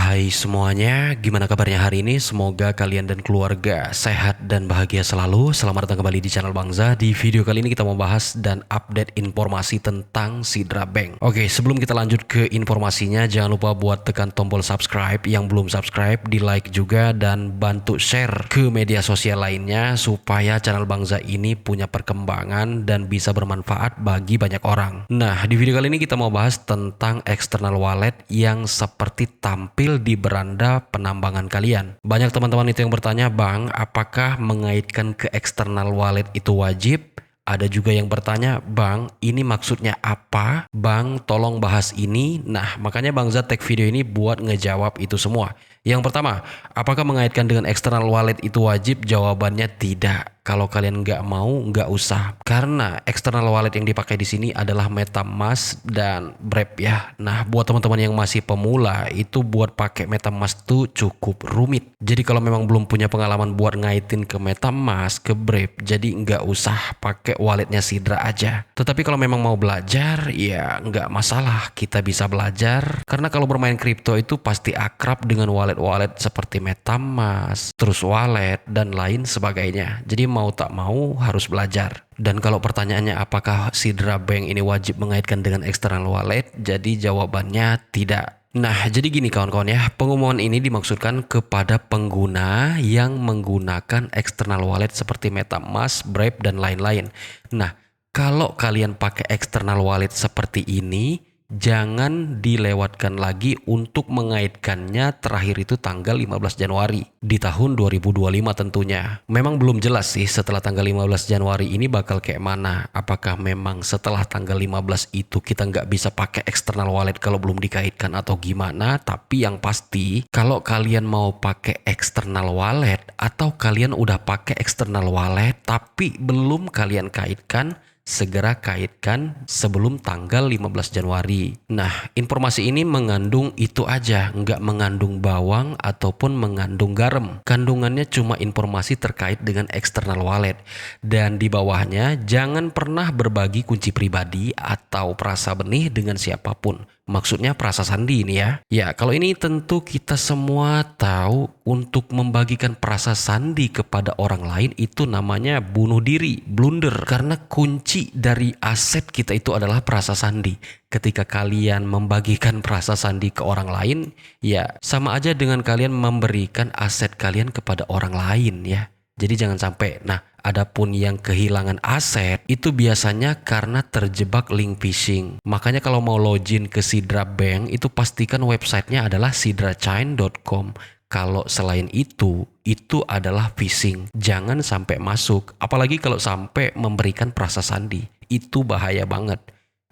Hai semuanya, gimana kabarnya hari ini? Semoga kalian dan keluarga sehat dan bahagia selalu. Selamat datang kembali di channel Bangza. Di video kali ini kita mau bahas dan update informasi tentang Sidra Bank. Oke, sebelum kita lanjut ke informasinya, jangan lupa buat tekan tombol subscribe. Yang belum subscribe, di like juga dan bantu share ke media sosial lainnya supaya channel Bangza ini punya perkembangan dan bisa bermanfaat bagi banyak orang. Nah, di video kali ini kita mau bahas tentang external wallet yang seperti tampil di beranda penambangan kalian. Banyak teman-teman itu yang bertanya, Bang, apakah mengaitkan ke external wallet itu wajib? Ada juga yang bertanya, Bang, ini maksudnya apa? Bang, tolong bahas ini. Nah, makanya Bang Zat tag video ini buat ngejawab itu semua. Yang pertama, apakah mengaitkan dengan external wallet itu wajib? Jawabannya tidak. Kalau kalian nggak mau, nggak usah. Karena external wallet yang dipakai di sini adalah MetaMask dan Brave ya. Nah, buat teman-teman yang masih pemula, itu buat pakai MetaMask tuh cukup rumit. Jadi kalau memang belum punya pengalaman buat ngaitin ke MetaMask, ke Brave, jadi nggak usah pakai walletnya Sidra aja. Tetapi kalau memang mau belajar, ya nggak masalah. Kita bisa belajar. Karena kalau bermain kripto itu pasti akrab dengan wallet-wallet seperti MetaMask, Trust Wallet, dan lain sebagainya. Jadi mau tak mau harus belajar. Dan kalau pertanyaannya apakah Sidra Bank ini wajib mengaitkan dengan external wallet, jadi jawabannya tidak. Nah, jadi gini kawan-kawan ya, pengumuman ini dimaksudkan kepada pengguna yang menggunakan external wallet seperti MetaMask, Brave, dan lain-lain. Nah, kalau kalian pakai external wallet seperti ini, jangan dilewatkan lagi untuk mengaitkannya terakhir itu tanggal 15 Januari di tahun 2025 tentunya. Memang belum jelas sih setelah tanggal 15 Januari ini bakal kayak mana. Apakah memang setelah tanggal 15 itu kita nggak bisa pakai external wallet kalau belum dikaitkan atau gimana. Tapi yang pasti kalau kalian mau pakai external wallet atau kalian udah pakai external wallet tapi belum kalian kaitkan, segera kaitkan sebelum tanggal 15 Januari. Nah, informasi ini mengandung itu aja, nggak mengandung bawang ataupun mengandung garam. Kandungannya cuma informasi terkait dengan external wallet. Dan di bawahnya, jangan pernah berbagi kunci pribadi atau perasa benih dengan siapapun. Maksudnya perasa sandi ini ya. Ya, kalau ini tentu kita semua tahu untuk membagikan perasa sandi kepada orang lain itu namanya bunuh diri, blunder. Karena kunci dari aset kita itu adalah perasa sandi. Ketika kalian membagikan perasa sandi ke orang lain, ya sama aja dengan kalian memberikan aset kalian kepada orang lain ya. Jadi jangan sampai. Nah, adapun yang kehilangan aset itu biasanya karena terjebak link phishing. Makanya kalau mau login ke Sidra Bank itu pastikan websitenya adalah sidrachain.com. Kalau selain itu adalah phishing. Jangan sampai masuk. Apalagi kalau sampai memberikan perasa sandi. Itu bahaya banget.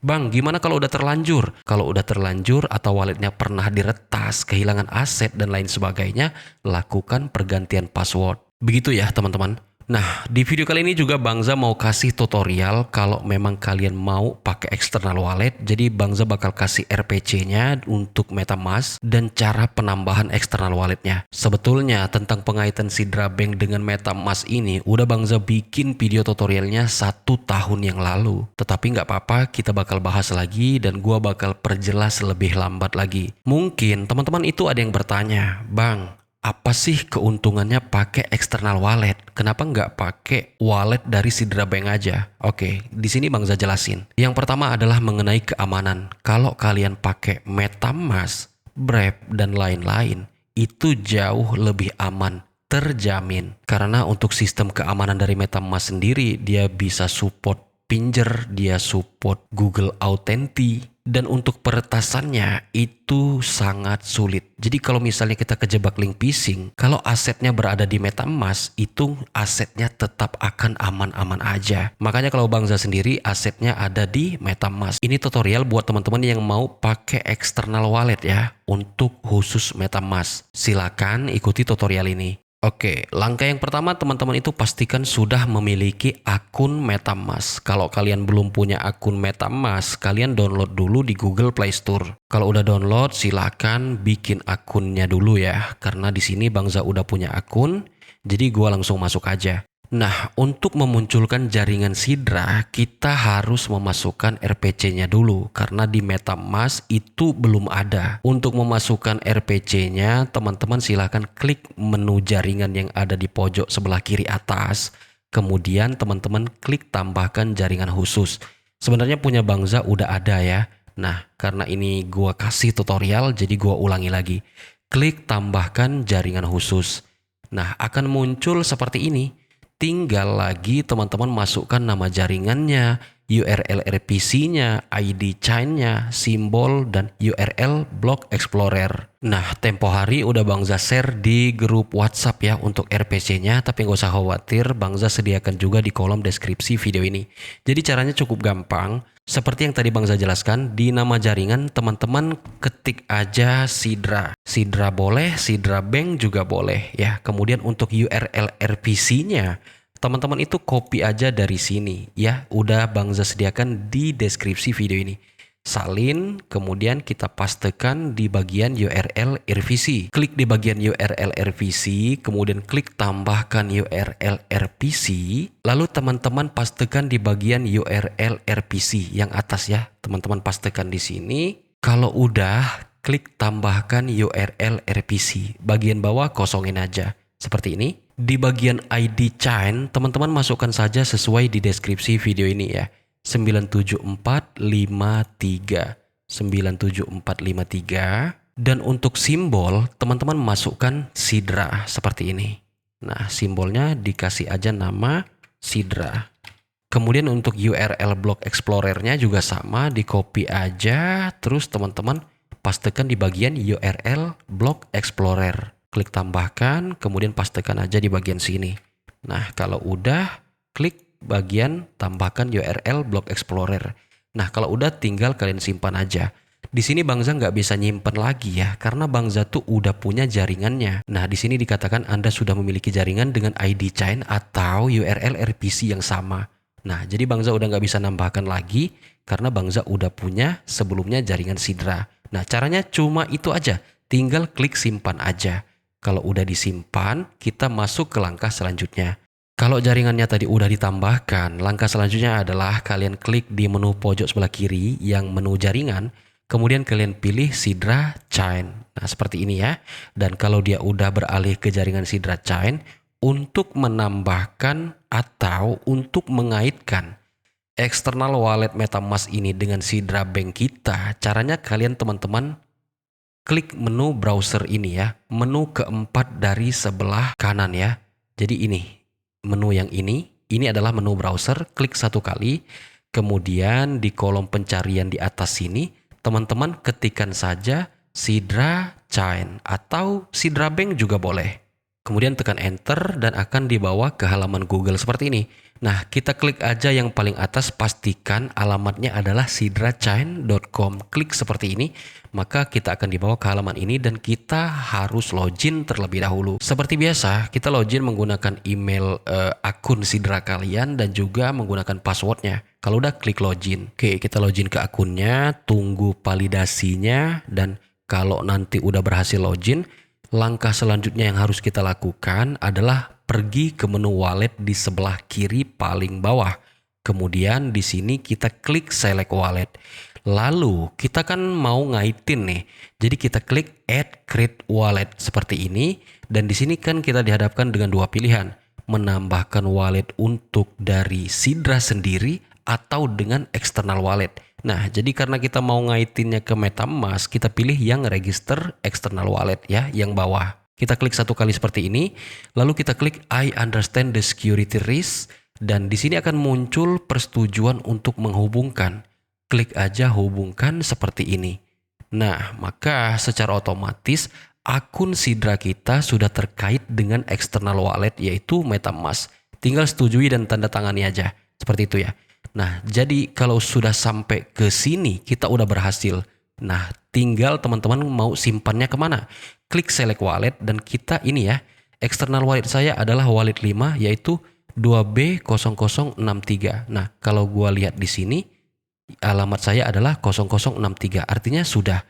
Bang, gimana kalau udah terlanjur? Kalau udah terlanjur atau walletnya pernah diretas, kehilangan aset dan lain sebagainya, lakukan pergantian password. Begitu ya teman-teman. Nah, di video kali ini juga Bangza mau kasih tutorial kalau memang kalian mau pakai external wallet. Jadi Bangza bakal kasih RPC-nya untuk MetaMask dan cara penambahan external walletnya. Sebetulnya tentang pengaitan Sidra Bank dengan MetaMask ini udah Bangza bikin video tutorialnya 1 tahun yang lalu. Tetapi nggak apa-apa, kita bakal bahas lagi dan gua bakal perjelas lebih lambat lagi. Mungkin teman-teman itu ada yang bertanya, Bang, apa sih keuntungannya pakai external wallet? Kenapa nggak pakai wallet dari Sidra Bank aja? Oke, di sini Bangza jelasin. Yang pertama adalah mengenai keamanan. Kalau kalian pakai MetaMask, Brave, dan lain-lain, itu jauh lebih aman, terjamin. Karena untuk sistem keamanan dari MetaMask sendiri, dia bisa support Pinjer, dia support Google Authentic. Dan untuk peretasannya itu sangat sulit. Jadi kalau misalnya kita kejebak link phishing, kalau asetnya berada di MetaMask, itu asetnya tetap akan aman-aman aja. Makanya kalau Bangza sendiri asetnya ada di MetaMask. Ini tutorial buat teman-teman yang mau pakai external wallet ya, untuk khusus MetaMask. Silakan ikuti tutorial ini. Oke, langkah yang pertama teman-teman itu pastikan sudah memiliki akun MetaMask. Kalau kalian belum punya akun MetaMask, kalian download dulu di Google Play Store. Kalau udah download, silakan bikin akunnya dulu ya. Karena di sini Bangza udah punya akun, jadi gua langsung masuk aja. Nah, untuk memunculkan jaringan Sidra, kita harus memasukkan RPC-nya dulu karena di MetaMask itu belum ada. Untuk memasukkan RPC-nya, teman-teman silahkan klik menu jaringan yang ada di pojok sebelah kiri atas. Kemudian teman-teman klik tambahkan jaringan khusus. Sebenarnya punya Bangza udah ada ya. Nah, karena ini gua kasih tutorial, jadi gua ulangi lagi. Klik tambahkan jaringan khusus. Nah, akan muncul seperti ini. Tinggal lagi teman-teman masukkan nama jaringannya, URL RPC-nya, ID chain-nya, simbol, dan URL Block Explorer. Nah, tempo hari udah Bangza share di grup WhatsApp ya untuk RPC-nya, tapi nggak usah khawatir, Bangza sediakan juga di kolom deskripsi video ini. Jadi caranya cukup gampang. Seperti yang tadi Bangza jelaskan, di nama jaringan teman-teman ketik aja Sidra. Sidra boleh, Sidra Bank juga boleh ya. Kemudian untuk URL RPC-nya, teman-teman itu copy aja dari sini ya. Udah Bangza sediakan di deskripsi video ini. Salin, kemudian kita pastekan di bagian URL RPC. Klik di bagian URL RPC, kemudian klik tambahkan URL RPC. Lalu teman-teman pastekan di bagian URL RPC yang atas ya. Teman-teman pastekan di sini. Kalau udah, klik tambahkan URL RPC. Bagian bawah kosongin aja. Seperti ini. Di bagian ID chain, teman-teman masukkan saja sesuai di deskripsi video ini ya. 97453 97453 dan untuk simbol teman-teman masukkan Sidra seperti ini. Nah, simbolnya dikasih aja nama Sidra. Kemudian untuk URL Block Explorer-nya juga sama, di copy aja terus teman-teman pastekan di bagian URL Block Explorer. Klik tambahkan, kemudian pastekan aja di bagian sini. Nah, kalau udah klik bagian tambahkan URL Block Explorer. Nah, kalau udah tinggal kalian simpan aja. Di sini Bangza nggak bisa nyimpan lagi ya, karena Bangza tuh udah punya jaringannya. Nah, di sini dikatakan Anda sudah memiliki jaringan dengan ID chain atau URL RPC yang sama. Nah, jadi Bangza udah nggak bisa nambahkan lagi, karena Bangza udah punya sebelumnya jaringan Sidra. Nah, caranya cuma itu aja, tinggal klik simpan aja. Kalau udah disimpan, kita masuk ke langkah selanjutnya. Kalau jaringannya tadi udah ditambahkan, langkah selanjutnya adalah kalian klik di menu pojok sebelah kiri yang menu jaringan, kemudian kalian pilih Sidra Chain. Nah, seperti ini ya. Dan kalau dia udah beralih ke jaringan Sidra Chain, untuk menambahkan atau untuk mengaitkan eksternal wallet MetaMask ini dengan Sidra Bank kita, caranya kalian teman-teman klik menu browser ini ya, menu keempat dari sebelah kanan ya. Jadi ini. Menu yang ini adalah menu browser, klik satu kali, kemudian di kolom pencarian di atas sini, teman-teman ketikkan saja Sidra Chain atau Sidra Bank juga boleh. Kemudian tekan enter dan akan dibawa ke halaman Google seperti ini. Nah, kita klik aja yang paling atas, pastikan alamatnya adalah sidrachain.com. Klik seperti ini, maka kita akan dibawa ke halaman ini dan kita harus login terlebih dahulu. Seperti biasa, kita login menggunakan email akun Sidra kalian dan juga menggunakan passwordnya. Kalau udah klik login. Oke, kita login ke akunnya, tunggu validasinya, dan kalau nanti udah berhasil login, langkah selanjutnya yang harus kita lakukan adalah pergi ke menu wallet di sebelah kiri paling bawah. Kemudian di sini kita klik select wallet. Lalu kita kan mau ngaitin nih. Jadi kita klik add create wallet seperti ini. Dan di sini kan kita dihadapkan dengan dua pilihan. Menambahkan wallet untuk dari Sidra sendiri atau dengan external wallet. Nah, jadi karena kita mau ngaitinnya ke MetaMask, kita pilih yang register external wallet ya, yang bawah. Kita klik satu kali seperti ini, lalu kita klik I understand the security risk, dan di sini akan muncul persetujuan untuk menghubungkan. Klik aja hubungkan seperti ini. Nah, maka secara otomatis akun Sidra kita sudah terkait dengan external wallet yaitu MetaMask. Tinggal setujui dan tanda tangani aja. Seperti itu ya. Nah, jadi kalau sudah sampai ke sini kita udah berhasil. Nah, tinggal teman-teman mau simpannya kemana? Klik select wallet dan kita ini ya, external wallet saya adalah wallet 5 yaitu 2B0063. Nah, kalau gua lihat di sini alamat saya adalah 0063. Artinya sudah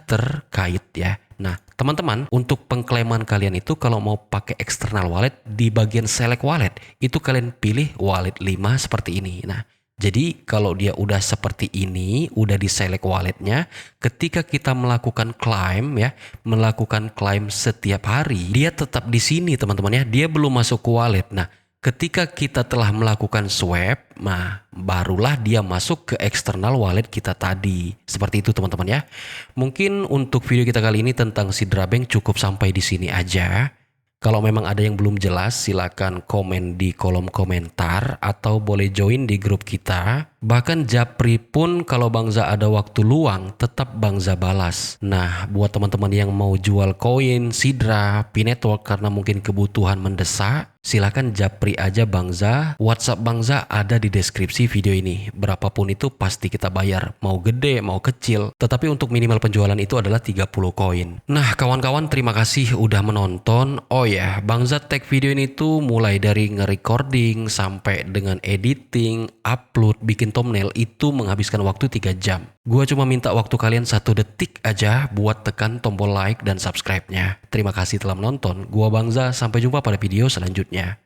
terkait ya. Nah, teman-teman, untuk pengklaiman kalian itu kalau mau pakai external wallet, di bagian select wallet, itu kalian pilih wallet 5 seperti ini. Nah, jadi kalau dia udah seperti ini, udah di select walletnya, ketika kita melakukan claim ya, melakukan claim setiap hari, dia tetap di sini teman-teman ya, dia belum masuk ke wallet. Nah, ketika kita telah melakukan swap, nah barulah dia masuk ke external wallet kita tadi. Seperti itu teman-teman ya. Mungkin untuk video kita kali ini tentang Sidra Bank cukup sampai di sini aja. Kalau memang ada yang belum jelas, silakan komen di kolom komentar atau boleh join di grup kita. Bahkan Japri pun kalau Bangza ada waktu luang, tetap Bangza balas. Nah, buat teman-teman yang mau jual koin, Sidra, P-Network karena mungkin kebutuhan mendesak, silakan Japri aja Bangza. WhatsApp Bangza ada di deskripsi video ini. Berapapun itu pasti kita bayar, mau gede, mau kecil. Tetapi untuk minimal penjualan itu adalah 30 koin. Nah, kawan-kawan terima kasih udah menonton. Oh ya, Bangza tag video ini tuh mulai dari nge-recording sampai dengan editing, upload, bikin thumbnail itu menghabiskan waktu 3 jam. Gua cuma minta waktu kalian 1 detik aja buat tekan tombol like dan subscribe-nya. Terima kasih telah menonton. Gua Bangza, sampai jumpa pada video selanjutnya.